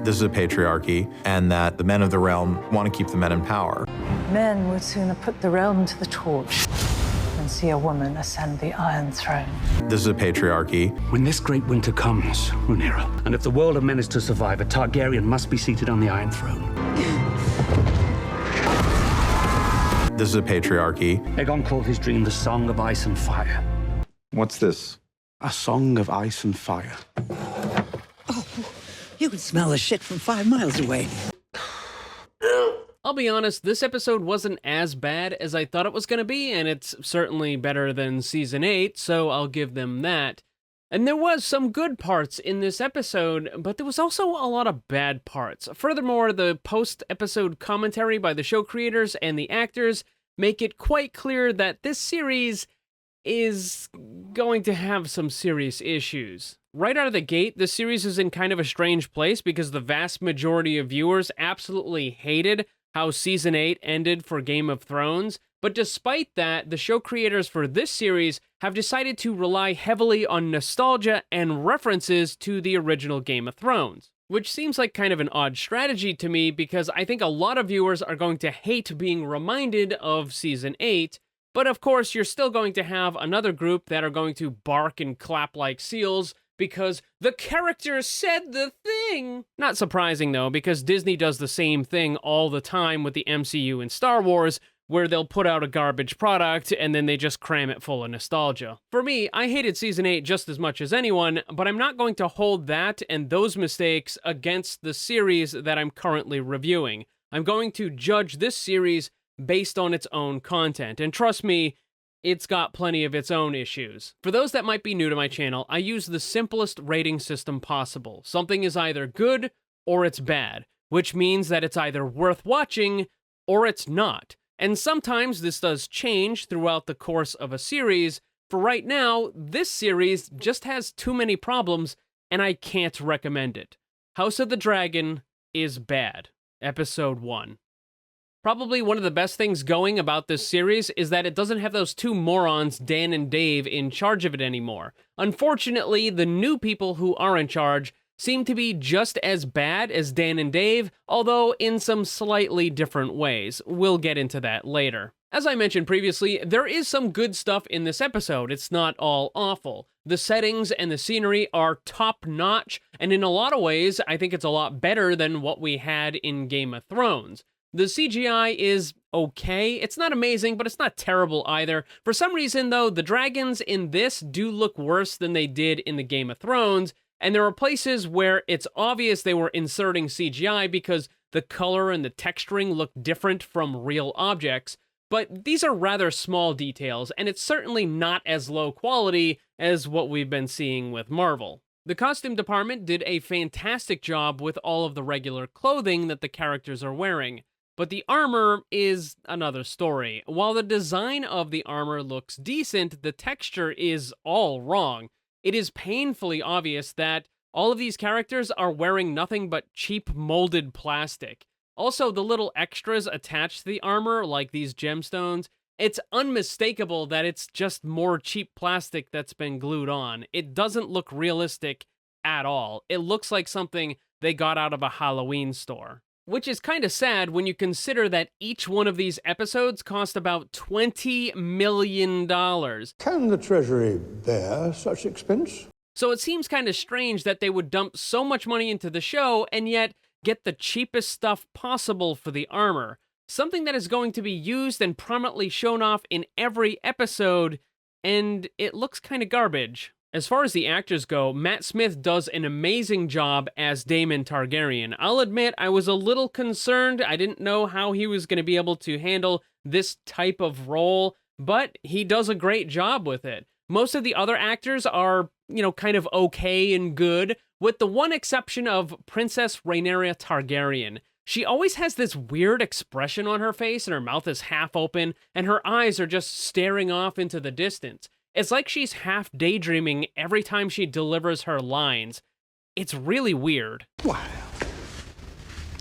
this is a patriarchy and that the men of the realm want to keep the men in power. Men would sooner put the realm to the torch than see a woman ascend the Iron Throne. This is a patriarchy. When this great winter comes, Rhaenyra, and if the world of men is to survive, a Targaryen must be seated on the Iron Throne. This is a patriarchy. Aegon called his dream the Song of Ice and Fire. What's this? A song of ice and fire. Oh, you can smell the shit from 5 miles away. I'll be honest, this episode wasn't as bad as I thought it was going to be, and it's certainly better than Season 8, so I'll give them that. And there was some good parts in this episode, but there was also a lot of bad parts. Furthermore, the post-episode commentary by the show creators and the actors make it quite clear that this series is going to have some serious issues. Right out of the gate, the series is in kind of a strange place because the vast majority of viewers absolutely hated how Season 8 ended for Game of Thrones, but despite that, the show creators for this series have decided to rely heavily on nostalgia and references to the original Game of Thrones, which seems like kind of an odd strategy to me because I think a lot of viewers are going to hate being reminded of Season 8, but of course you're still going to have another group that are going to bark and clap like seals because the character said the thing. Not surprising though, because Disney does the same thing all the time with the MCU and Star Wars, where they'll put out a garbage product and then they just cram it full of nostalgia. For me, I hated Season 8 just as much as anyone, but I'm not going to hold that and those mistakes against the series that I'm currently reviewing. I'm going to judge this series based on its own content, and trust me, it's got plenty of its own issues. For those that might be new to my channel, I use the simplest rating system possible. Something is either good or it's bad, which means that it's either worth watching or it's not. And sometimes this does change throughout the course of a series. For right now, this series just has too many problems and I can't recommend it. House of the Dragon is bad. Episode 1. Probably one of the best things going about this series is that it doesn't have those two morons, Dan and Dave, in charge of it anymore. Unfortunately, the new people who are in charge seem to be just as bad as Dan and Dave, although in some slightly different ways. We'll get into that later. As I mentioned previously, there is some good stuff in this episode. It's not all awful. The settings and the scenery are top-notch, and in a lot of ways, I think it's a lot better than what we had in Game of Thrones. The CGI is okay. It's not amazing, but it's not terrible either. For some reason, though, the dragons in this do look worse than they did in the Game of Thrones, and there are places where it's obvious they were inserting CGI because the color and the texturing look different from real objects, but these are rather small details, and it's certainly not as low quality as what we've been seeing with Marvel. The costume department did a fantastic job with all of the regular clothing that the characters are wearing. But the armor is another story. While the design of the armor looks decent, the texture is all wrong. It is painfully obvious that all of these characters are wearing nothing but cheap molded plastic. Also, the little extras attached to the armor, like these gemstones, it's unmistakable that it's just more cheap plastic that's been glued on. It doesn't look realistic at all. It looks like something they got out of a Halloween store. Which is kind of sad when you consider that each one of these episodes cost about $20 million. Can the Treasury bear such expense? So it seems kind of strange that they would dump so much money into the show and yet get the cheapest stuff possible for the armor. Something that is going to be used and prominently shown off in every episode, and it looks kind of garbage. As far as the actors go, Matt Smith does an amazing job as Daemon Targaryen. I'll admit I was a little concerned. I didn't know how he was going to be able to handle this type of role, but he does a great job with it. Most of the other actors are, kind of okay and good, with the one exception of Princess Rhaenyra Targaryen. She always has this weird expression on her face and her mouth is half open and her eyes are just staring off into the distance. It's like she's half daydreaming every time she delivers her lines. It's really weird. Well,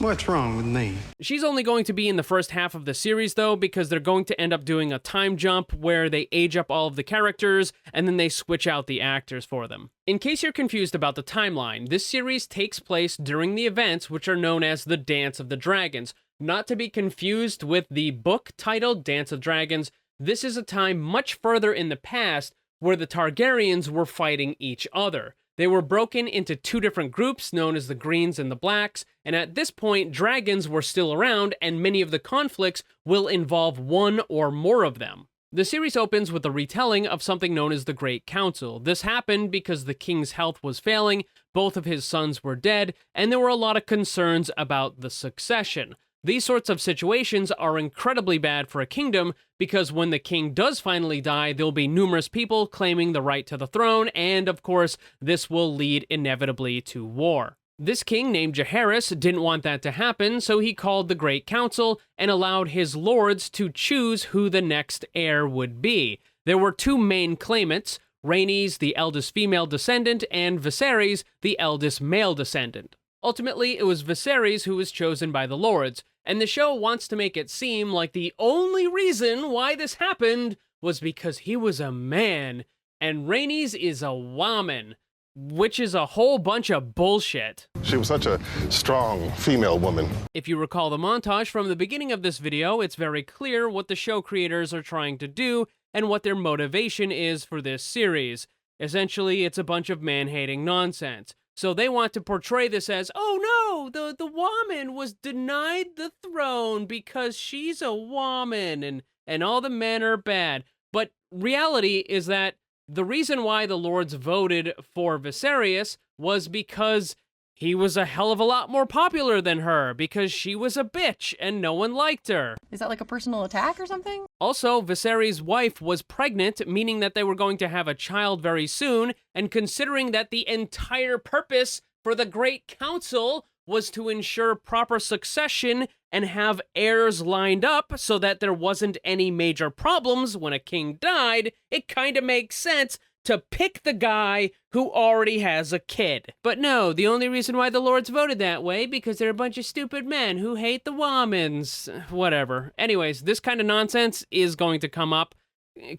What's wrong with me? She's only going to be in the first half of the series, though, because they're going to end up doing a time jump where they age up all of the characters and then they switch out the actors for them. In case you're confused about the timeline, this series takes place during the events which are known as the Dance of the Dragons. Not to be confused with the book titled Dance of Dragons, this is a time much further in the past where the Targaryens were fighting each other. They were broken into two different groups known as the Greens and the Blacks, and at this point, dragons were still around, and many of the conflicts will involve one or more of them. The series opens with a retelling of something known as the Great Council. This happened because the king's health was failing, both of his sons were dead, and there were a lot of concerns about the succession. These sorts of situations are incredibly bad for a kingdom because when the king does finally die, there'll be numerous people claiming the right to the throne, and of course, this will lead inevitably to war. This king named Jaehaerys didn't want that to happen, so he called the Great Council and allowed his lords to choose who the next heir would be. There were two main claimants, Rhaenys, the eldest female descendant, and Viserys, the eldest male descendant. Ultimately, it was Viserys who was chosen by the lords, and the show wants to make it seem like the only reason why this happened was because he was a man, and Rhaenys is a woman, which is a whole bunch of bullshit. She was such a strong female woman. If you recall the montage from the beginning of this video, it's very clear what the show creators are trying to do and what their motivation is for this series. Essentially, it's a bunch of man-hating nonsense. So they want to portray this as, oh no, the woman was denied the throne because she's a woman and all the men are bad. But reality is that the reason why the lords voted for Viserys was because he was a hell of a lot more popular than her, because she was a bitch and no one liked her. Is that like a personal attack or something? Also, Viserys' wife was pregnant, meaning that they were going to have a child very soon, and considering that the entire purpose for the Great Council was to ensure proper succession and have heirs lined up so that there wasn't any major problems when a king died, it kind of makes sense to pick the guy who already has a kid. But no, the only reason why the lords voted that way, because they're a bunch of stupid men who hate the womans. Whatever. Anyways, this kind of nonsense is going to come up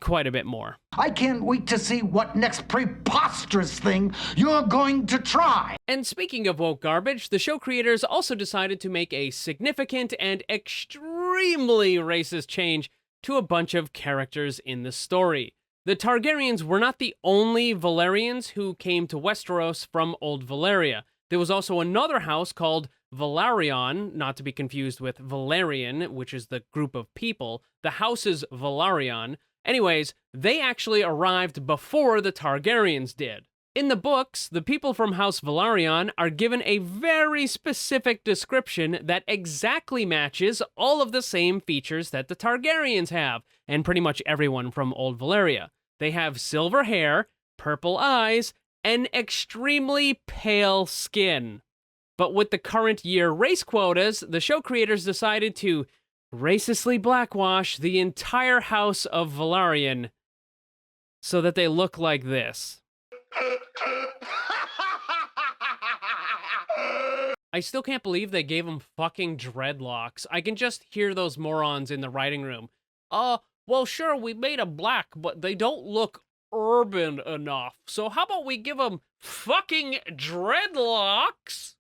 quite a bit more. I can't wait to see what next preposterous thing you're going to try. And speaking of woke garbage, the show creators also decided to make a significant and extremely racist change to a bunch of characters in the story. The Targaryens were not the only Valyrians who came to Westeros from Old Valyria. There was also another house called Velaryon, not to be confused with Valerian, which is the group of people. The house is Velaryon. Anyways, they actually arrived before the Targaryens did. In the books, the people from House Velaryon are given a very specific description that exactly matches all of the same features that the Targaryens have, and pretty much everyone from Old Valyria. They have silver hair, purple eyes, and extremely pale skin. But with the current year race quotas, the show creators decided to racistly blackwash the entire House of Velaryon so that they look like this. I still can't believe they gave him fucking dreadlocks. I can just hear those morons in the writing room. Well, sure, we made them black, but they don't look urban enough. So how about we give them fucking dreadlocks?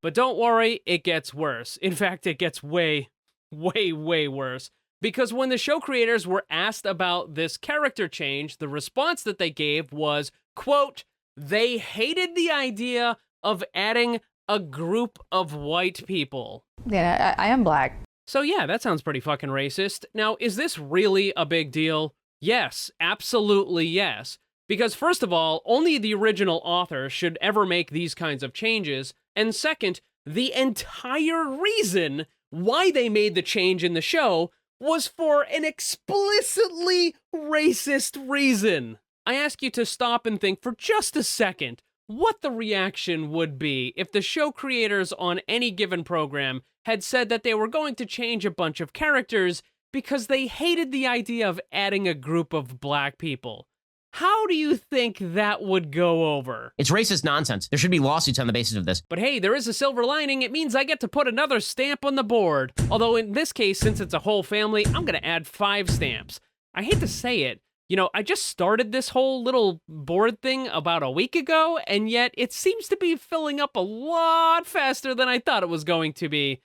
But don't worry, it gets worse. In fact, it gets way, way, way worse. Because when the show creators were asked about this character change, the response that they gave was, quote, they hated the idea of adding a group of white people. Yeah, I am black. So yeah, that sounds pretty fucking racist. Now, is this really a big deal? Yes, absolutely yes. Because first of all, only the original author should ever make these kinds of changes. And second, the entire reason why they made the change in the show was for an explicitly racist reason. I ask you to stop and think for just a second what the reaction would be if the show creators on any given program had said that they were going to change a bunch of characters because they hated the idea of adding a group of black people. How do you think that would go over? It's racist nonsense. There should be lawsuits on the basis of this. But hey, there is a silver lining. It means I get to put another stamp on the board. Although in this case, since it's a whole family, I'm gonna add 5 stamps. I hate to say it, you know, I just started this whole little board thing about a week ago, and yet it seems to be filling up a lot faster than I thought it was going to be.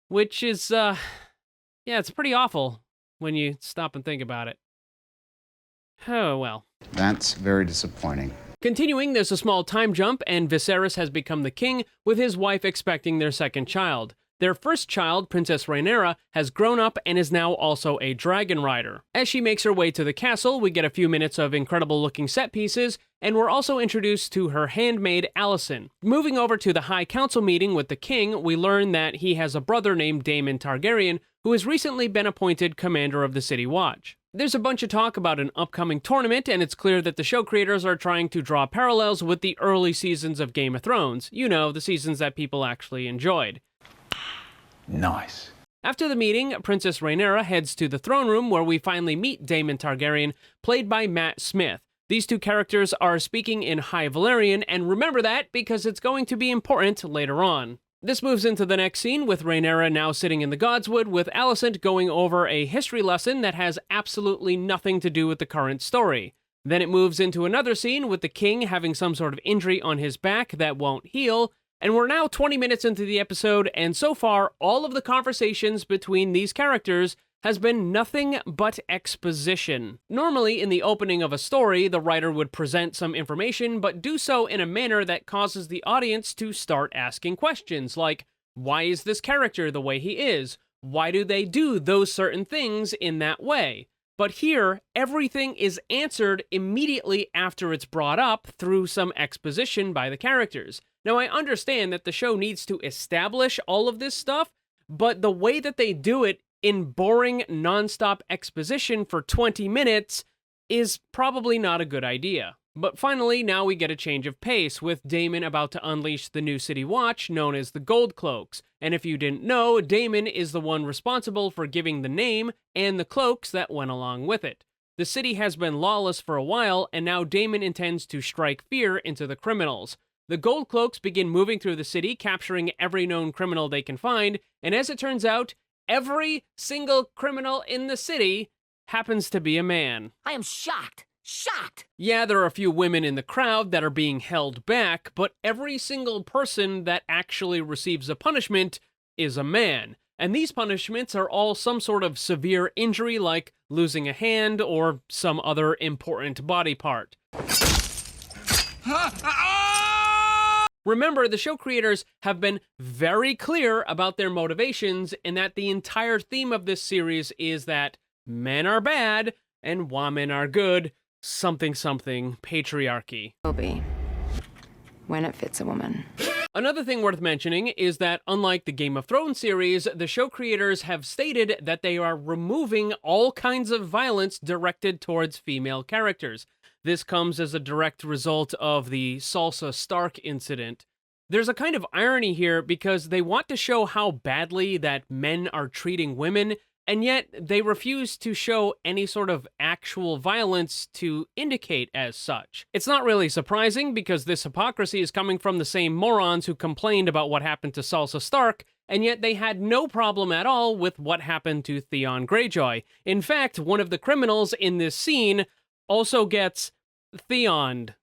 Which is, yeah, it's pretty awful when you stop and think about it. Oh, well. That's very disappointing. Continuing, there's a small time jump, and Viserys has become the king, with his wife expecting their second child. Their first child, Princess Rhaenyra, has grown up and is now also a dragon rider. As she makes her way to the castle, we get a few minutes of incredible-looking set pieces, and we're also introduced to her handmaid, Alicent. Moving over to the High Council meeting with the king, we learn that he has a brother named Daemon Targaryen, who has recently been appointed commander of the City Watch. There's a bunch of talk about an upcoming tournament, and it's clear that the show creators are trying to draw parallels with the early seasons of Game of Thrones. You know, the seasons that people actually enjoyed. Nice. After the meeting, Princess Rhaenyra heads to the throne room where we finally meet Daemon Targaryen, played by Matt Smith. These two characters are speaking in High Valyrian, and remember that because it's going to be important later on. This moves into the next scene with Rhaenyra now sitting in the Godswood with Alicent going over a history lesson that has absolutely nothing to do with the current story. Then it moves into another scene with the king having some sort of injury on his back that won't heal, and we're now 20 minutes into the episode, and so far, all of the conversations between these characters has been nothing but exposition. Normally, in the opening of a story, the writer would present some information, but do so in a manner that causes the audience to start asking questions, like, why is this character the way he is? Why do they do those certain things in that way? But here, everything is answered immediately after it's brought up through some exposition by the characters. Now, I understand that the show needs to establish all of this stuff, but the way that they do it in boring, non-stop exposition for 20 minutes is probably not a good idea. But finally, now we get a change of pace, with Daemon about to unleash the new City Watch, known as the Gold Cloaks. And if you didn't know, Daemon is the one responsible for giving the name and the cloaks that went along with it. The city has been lawless for a while, and now Daemon intends to strike fear into the criminals. The Gold Cloaks begin moving through the city, capturing every known criminal they can find, and as it turns out, every single criminal in the city happens to be a man. I am shocked. Shocked! Yeah, there are a few women in the crowd that are being held back, but every single person that actually receives a punishment is a man. And these punishments are all some sort of severe injury, like losing a hand or some other important body part. Remember, the show creators have been very clear about their motivations, and that the entire theme of this series is that men are bad and women are good. Something patriarchy. Obi, when it fits a woman. Another thing worth mentioning is that unlike the Game of Thrones series, the show creators have stated that they are removing all kinds of violence directed towards female characters. This comes as a direct result of the Sansa Stark incident. There's a kind of irony here because they want to show how badly that men are treating women, and yet they refuse to show any sort of actual violence to indicate as such. It's not really surprising because this hypocrisy is coming from the same morons who complained about what happened to Sansa Stark, and yet they had no problem at all with what happened to Theon Greyjoy. In fact, one of the criminals in this scene also gets Theoned.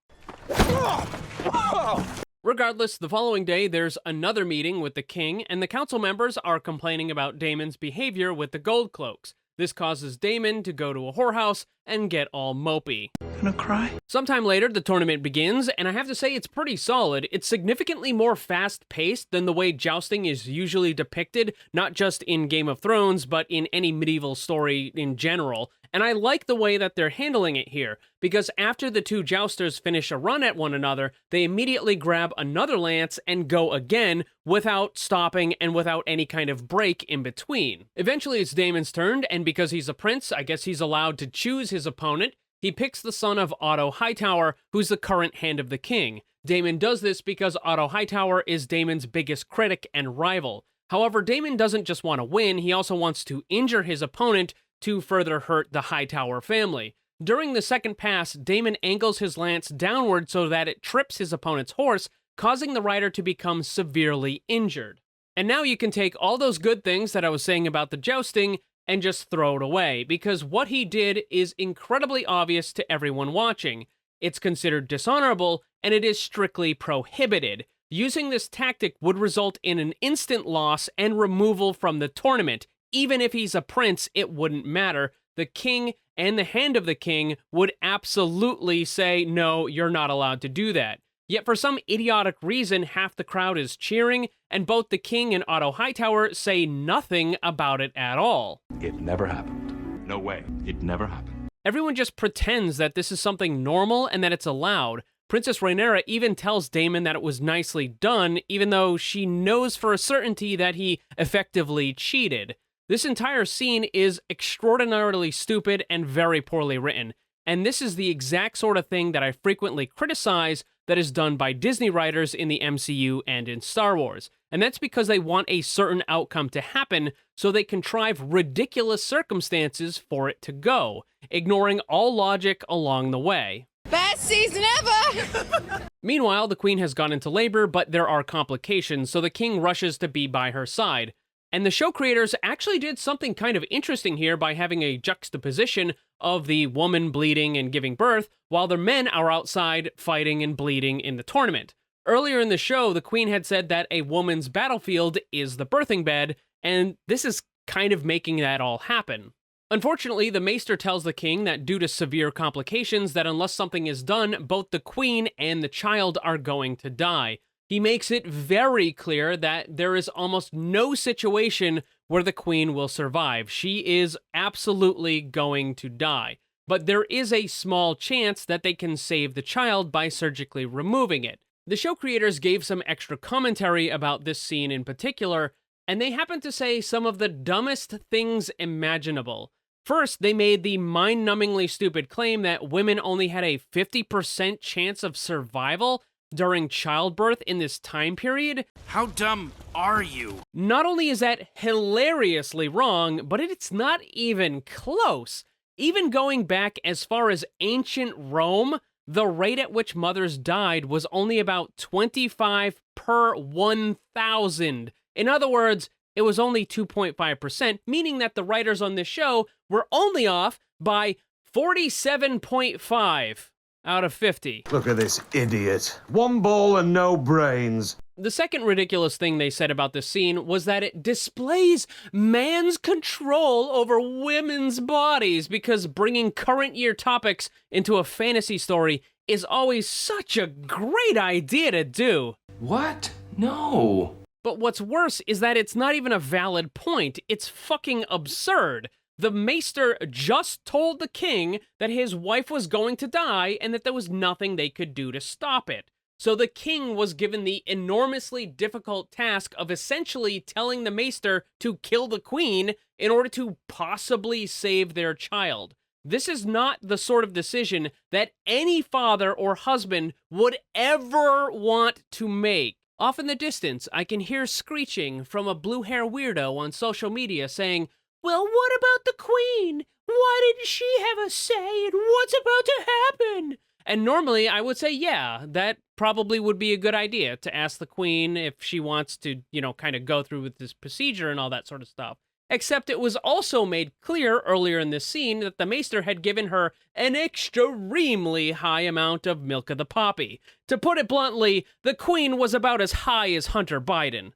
Regardless, the following day, there's another meeting with the king, and the council members are complaining about Daemon's behavior with the Gold Cloaks. This causes Daemon to go to a whorehouse and get all mopey. Gonna cry? Sometime later, the tournament begins, and I have to say it's pretty solid. It's significantly more fast-paced than the way jousting is usually depicted, not just in Game of Thrones, but in any medieval story in general. And I like the way that they're handling it here, because after the two jousters finish a run at one another, they immediately grab another lance and go again without stopping and without any kind of break in between. Eventually it's Daemon's turn, and because he's a prince, I guess he's allowed to choose his opponent. He picks the son of Otto Hightower, who's the current Hand of the King. Daemon does this because Otto Hightower is Daemon's biggest critic and rival. However, Daemon doesn't just want to win, he also wants to injure his opponent to further hurt the Hightower family. During the second pass, Daemon angles his lance downward so that it trips his opponent's horse, causing the rider to become severely injured. And now you can take all those good things that I was saying about the jousting and just throw it away, because what he did is incredibly obvious to everyone watching. It's considered dishonorable, and it is strictly prohibited. Using this tactic would result in an instant loss and removal from the tournament. Even if he's a prince, it wouldn't matter. The king and the hand of the king would absolutely say, no, you're not allowed to do that. Yet for some idiotic reason, half the crowd is cheering, and both the king and Otto Hightower say nothing about it at all. It never happened. No way. It never happened. Everyone just pretends that this is something normal and that it's allowed. Princess Rhaenyra even tells Daemon that it was nicely done, even though she knows for a certainty that he effectively cheated. This entire scene is extraordinarily stupid and very poorly written, and this is the exact sort of thing that I frequently criticize that is done by Disney writers in the MCU and in Star Wars. And that's because they want a certain outcome to happen, so they contrive ridiculous circumstances for it to go, ignoring all logic along the way. Best season ever! Meanwhile, the queen has gone into labor, but there are complications, so the king rushes to be by her side. And the show creators actually did something kind of interesting here by having a juxtaposition of the woman bleeding and giving birth, while the men are outside fighting and bleeding in the tournament. Earlier in the show, the queen had said that a woman's battlefield is the birthing bed, and this is kind of making that all happen. Unfortunately, the maester tells the king that due to severe complications that unless something is done, both the queen and the child are going to die. He makes it very clear that there is almost no situation where the queen will survive. She is absolutely going to die. But there is a small chance that they can save the child by surgically removing it. The show creators gave some extra commentary about this scene in particular, and they happened to say some of the dumbest things imaginable. First, they made the mind-numbingly stupid claim that women only had a 50% chance of survival during childbirth in this time period. How dumb are you? Not only is that hilariously wrong, but it's not even close. Even going back as far as ancient Rome, the rate at which mothers died was only about 25 per 1,000. In other words, it was only 2.5%, meaning that the writers on this show were only off by 47.5 out of 50. Look at this idiot. One ball and no brains. The second ridiculous thing they said about this scene was that it displays man's control over women's bodies, because bringing current year topics into a fantasy story is always such a great idea to do. What? No. But what's worse is that it's not even a valid point. It's fucking absurd. The maester just told the king that his wife was going to die and that there was nothing they could do to stop it. So the king was given the enormously difficult task of essentially telling the maester to kill the queen in order to possibly save their child. This is not the sort of decision that any father or husband would ever want to make. Off in the distance, I can hear screeching from a blue hair weirdo on social media saying, "Well, what about the queen? Why didn't she have a say in what's about to happen?" And normally I would say, yeah, that probably would be a good idea to ask the queen if she wants to, kind of go through with this procedure and all that sort of stuff. Except it was also made clear earlier in this scene that the maester had given her an extremely high amount of milk of the poppy. To put it bluntly, the queen was about as high as Hunter Biden.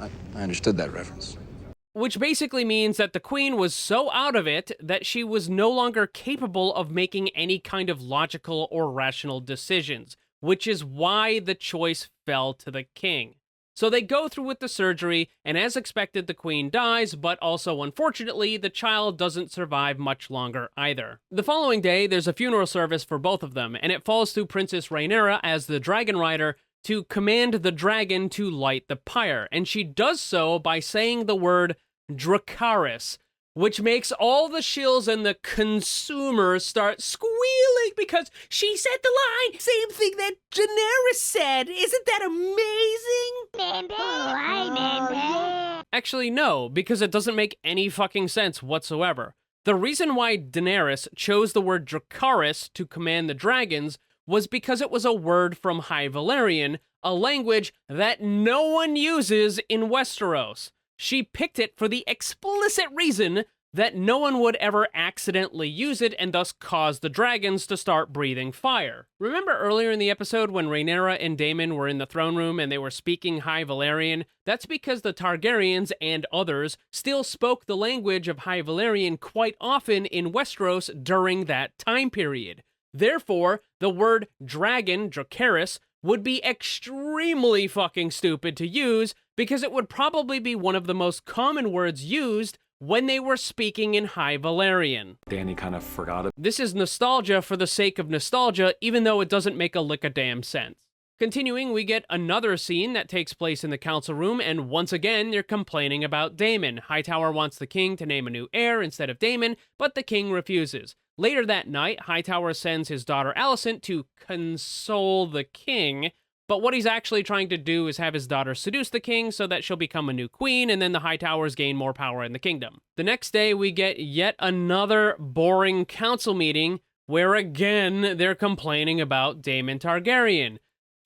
I understood that reference. Which basically means that the queen was so out of it that she was no longer capable of making any kind of logical or rational decisions, which is why the choice fell to the king. So they go through with the surgery, and as expected, the queen dies, but also, unfortunately, the child doesn't survive much longer either. The following day, there's a funeral service for both of them, and it falls to Princess Rhaenyra as the dragon rider to command the dragon to light the pyre, and she does so by saying the word Dracarys, which makes all the shills and the consumers start squealing because she said the line, same thing that Daenerys said. Isn't that amazing? Actually, no, because it doesn't make any fucking sense whatsoever. The reason why Daenerys chose the word Dracarys to command the dragons was because it was a word from High Valyrian, a language that no one uses in Westeros. She picked it for the explicit reason that no one would ever accidentally use it and thus cause the dragons to start breathing fire. Remember earlier in the episode when Rhaenyra and Daemon were in the throne room and they were speaking High Valyrian? That's because the Targaryens and others still spoke the language of High Valyrian quite often in Westeros during that time period. Therefore, the word dragon, Dracarys, would be extremely fucking stupid to use because it would probably be one of the most common words used when they were speaking in High Valyrian. Dany kind of forgot it. This is nostalgia for the sake of nostalgia, even though it doesn't make a lick of damn sense. Continuing, we get another scene that takes place in the council room, and once again, they're complaining about Daemon. Hightower wants the king to name a new heir instead of Daemon, but the king refuses. Later that night, Hightower sends his daughter Alicent to console the king, but what he's actually trying to do is have his daughter seduce the king so that she'll become a new queen, and then the Hightowers gain more power in the kingdom. The next day, we get yet another boring council meeting where again, they're complaining about Daemon Targaryen.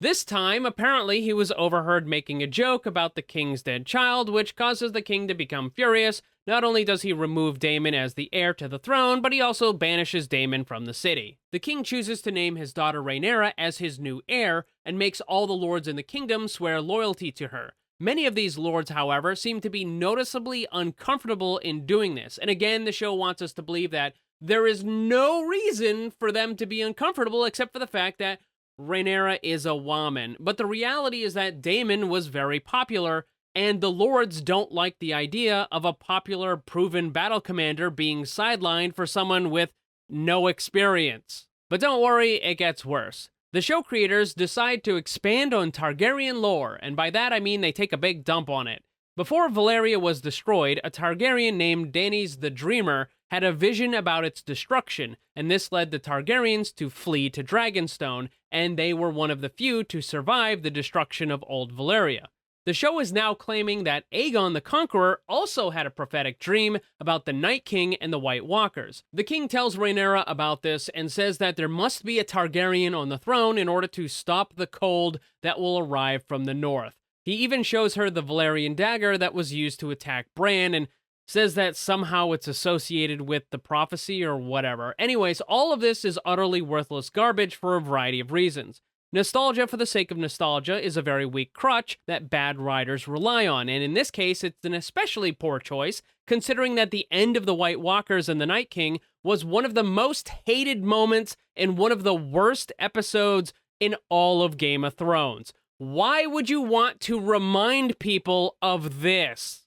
This time, apparently, he was overheard making a joke about the king's dead child, which causes the king to become furious. Not only does he remove Daemon as the heir to the throne, but he also banishes Daemon from the city. The king chooses to name his daughter Rhaenyra as his new heir, and makes all the lords in the kingdom swear loyalty to her. Many of these lords, however, seem to be noticeably uncomfortable in doing this, and again, the show wants us to believe that there is no reason for them to be uncomfortable except for the fact that Rhaenyra is a woman. But the reality is that Daemon was very popular, and the lords don't like the idea of a popular, proven battle commander being sidelined for someone with no experience. But don't worry, it gets worse. The show creators decide to expand on Targaryen lore, and by that I mean they take a big dump on it. Before Valyria was destroyed, a Targaryen named Daenys the Dreamer had a vision about its destruction, and this led the Targaryens to flee to Dragonstone, and they were one of the few to survive the destruction of Old Valyria. The show is now claiming that Aegon the Conqueror also had a prophetic dream about the Night King and the White Walkers. The king tells Rhaenyra about this and says that there must be a Targaryen on the throne in order to stop the cold that will arrive from the north. He even shows her the Valyrian dagger that was used to attack Bran and says that somehow it's associated with the prophecy or whatever. Anyways, all of this is utterly worthless garbage for a variety of reasons. Nostalgia for the sake of nostalgia is a very weak crutch that bad writers rely on, and in this case, it's an especially poor choice, considering that the end of the White Walkers and the Night King was one of the most hated moments in one of the worst episodes in all of Game of Thrones. Why would you want to remind people of this?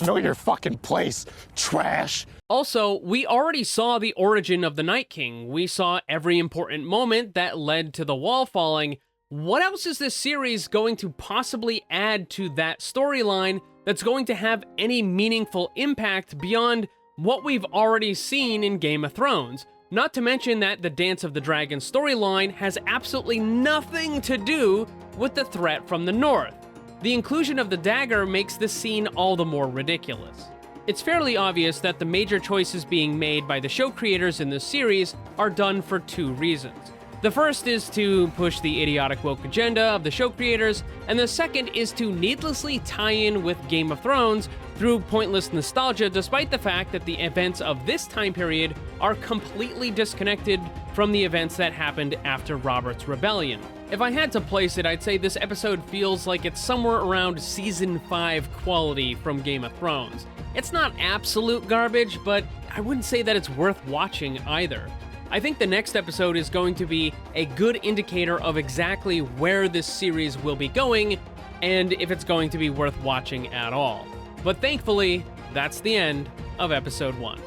Know your fucking place, trash. Also, we already saw the origin of the Night King. We saw every important moment that led to the wall falling. What else is this series going to possibly add to that storyline that's going to have any meaningful impact beyond what we've already seen in Game of Thrones? Not to mention that the Dance of the Dragon storyline has absolutely nothing to do with the threat from the north. The inclusion of the dagger makes this scene all the more ridiculous. It's fairly obvious that the major choices being made by the show creators in this series are done for two reasons. The first is to push the idiotic woke agenda of the show creators, and the second is to needlessly tie in with Game of Thrones through pointless nostalgia, despite the fact that the events of this time period are completely disconnected from the events that happened after Robert's Rebellion. If I had to place it, I'd say this episode feels like it's somewhere around Season 5 quality from Game of Thrones. It's not absolute garbage, but I wouldn't say that it's worth watching either. I think the next episode is going to be a good indicator of exactly where this series will be going, and if it's going to be worth watching at all. But thankfully, that's the end of Episode 1.